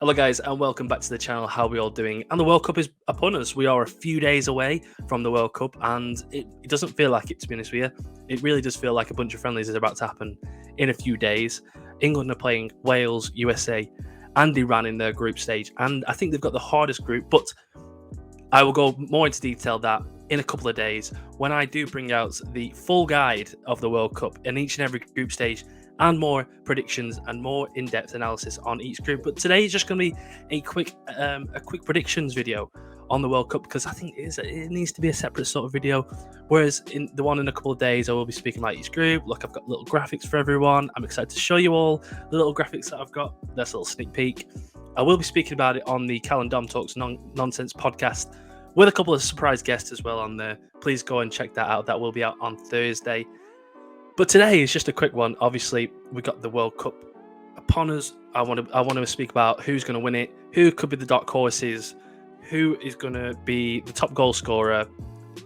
Hello, guys, and welcome back to the channel. How are we all doing? And the World Cup is upon us. We are a few days away from the World Cup, and it doesn't feel like it, to be honest with you. It really does feel like a bunch of friendlies is about to happen in a few days. England are playing Wales, USA, and Iran in their group stage, and I think they've got the hardest group, but I will go more into detail that in a couple of days when I do bring out the full guide of the World Cup in each and every group stage and more predictions and more in-depth analysis on each group. But today is just going to be a quick predictions video on the World Cup, because I think it needs to be a separate sort of video. Whereas in the one in a couple of days, I will be speaking about each group. Look, I've got little graphics for everyone. I'm excited to show you all the little graphics that I've got. That's a little sneak peek. I will be speaking about it on the Cal and Dom Talks Nonsense podcast with a couple of surprise guests as well on there. Please go and check that out. That will be out on Thursday. But today is just a quick one. Obviously, we got the World Cup upon us. I want to speak about who's going to win it, who could be the dark horses, who is going to be the top goal scorer,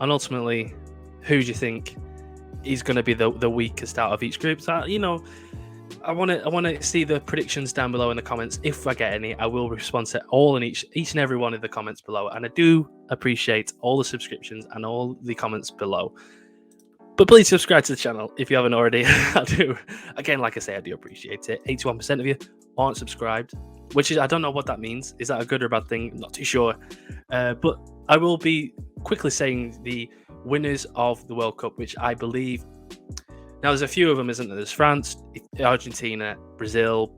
and ultimately, who do you think is going to be the weakest out of each group? So, I want to see the predictions down below in the comments. If I get any, I will respond to all in each and every one of the comments below. And I do appreciate all the subscriptions and all the comments below. But please subscribe to the channel if you haven't already. I do. Again, like I say, I do appreciate it. 81% of you aren't subscribed, which is, I don't know what that means. Is that a good or a bad thing? I'm not too sure. But I will be quickly saying the winners of the World Cup, which I believe. Now, there's a few of them, isn't there? There's France, Argentina, Brazil,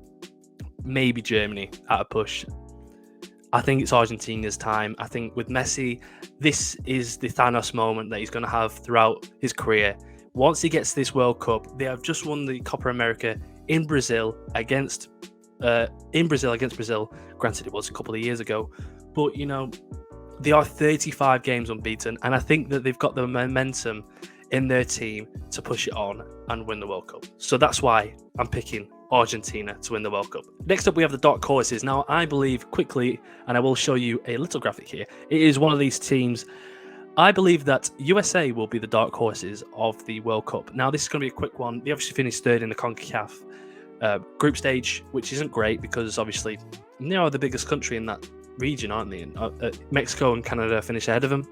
maybe Germany at a push. I think it's Argentina's time. I think with Messi, this is the Thanos moment that he's going to have throughout his career. Once he gets this World Cup, they have just won the Copa America in Brazil against Brazil. Granted, it was a couple of years ago, but they are 35 games unbeaten, and I think that they've got the momentum in their team to push it on and win the World Cup. So that's why I'm picking Argentina to win the World Cup. Next up, we have the dark horses. Now, I believe quickly, and I will show you a little graphic here, it is one of these teams. I believe that USA will be the dark horses of the World Cup. Now, this is going to be a quick one. They obviously finished third in the CONCACAF group stage, which isn't great because obviously they are the biggest country in that region, aren't they? And, Mexico and Canada finish ahead of them.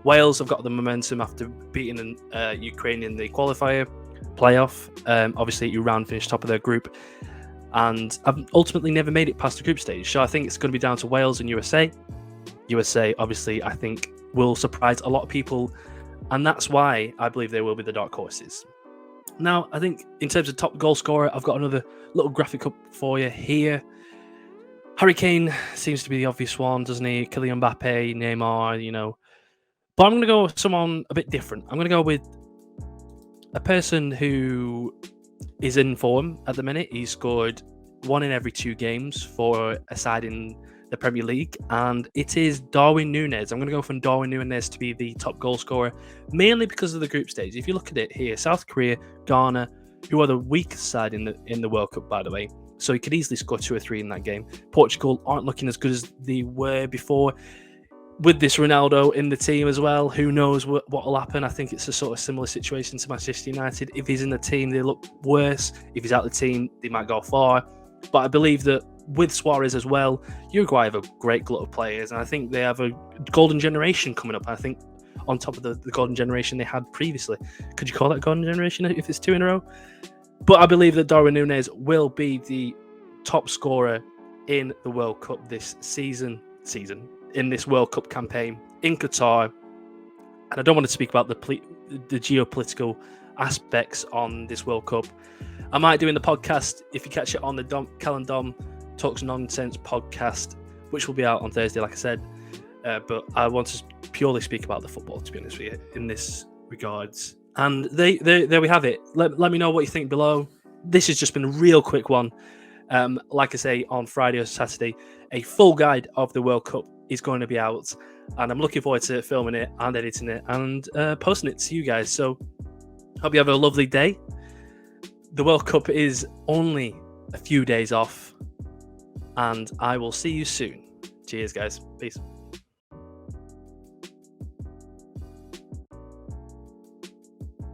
Wales have got the momentum after beating Ukraine in the qualifier playoff. Obviously, Iran finished top of their group and have ultimately never made it past the group stage. So I think it's going to be down to Wales and USA. USA, obviously, I think will surprise a lot of people, and that's why I believe they will be the dark horses. Now, I think in terms of top goal scorer, I've got another little graphic up for you here. Harry Kane seems to be the obvious one, doesn't he? Kylian Mbappe, Neymar, But I'm going to go with someone a bit different. I'm going to go with a person who is in form at the minute. He's scored 1 in every 2 games for a side in the Premier League, and it is Darwin Núñez. I'm going to go for Darwin Núñez to be the top goal scorer, mainly because of the group stage. If you look at it here, South Korea, Ghana, who are the weakest side in the World Cup, by the way, so he could easily score 2 or 3 in that game. Portugal aren't looking as good as they were before. With this Ronaldo in the team as well, who knows what will happen? I think it's a sort of similar situation to Manchester United. If he's in the team, they look worse. If he's out of the team, they might go far. But I believe that with Suarez as well, Uruguay have a great glut of players, and I think they have a golden generation coming up. I think on top of the golden generation they had previously. Could you call that golden generation if it's 2 in a row? But I believe that Darwin Núñez will be the top scorer in the World Cup this season. In this World Cup campaign in Qatar. And I don't want to speak about the geopolitical aspects on this World Cup. I might do in the podcast, if you catch it on the Cal and Dom Talks Nonsense podcast, which will be out on Thursday, like I said. But I want to purely speak about the football, to be honest with you, in this regards. And there we have it. Let me know what you think below. This has just been a real quick one. Like I say, on Friday or Saturday, a full guide of the World Cup is going to be out, and I'm looking forward to filming it and editing it and posting it to you guys. So hope you have a lovely day. The World Cup is only a few days off, and I will see you soon. Cheers, guys. Peace.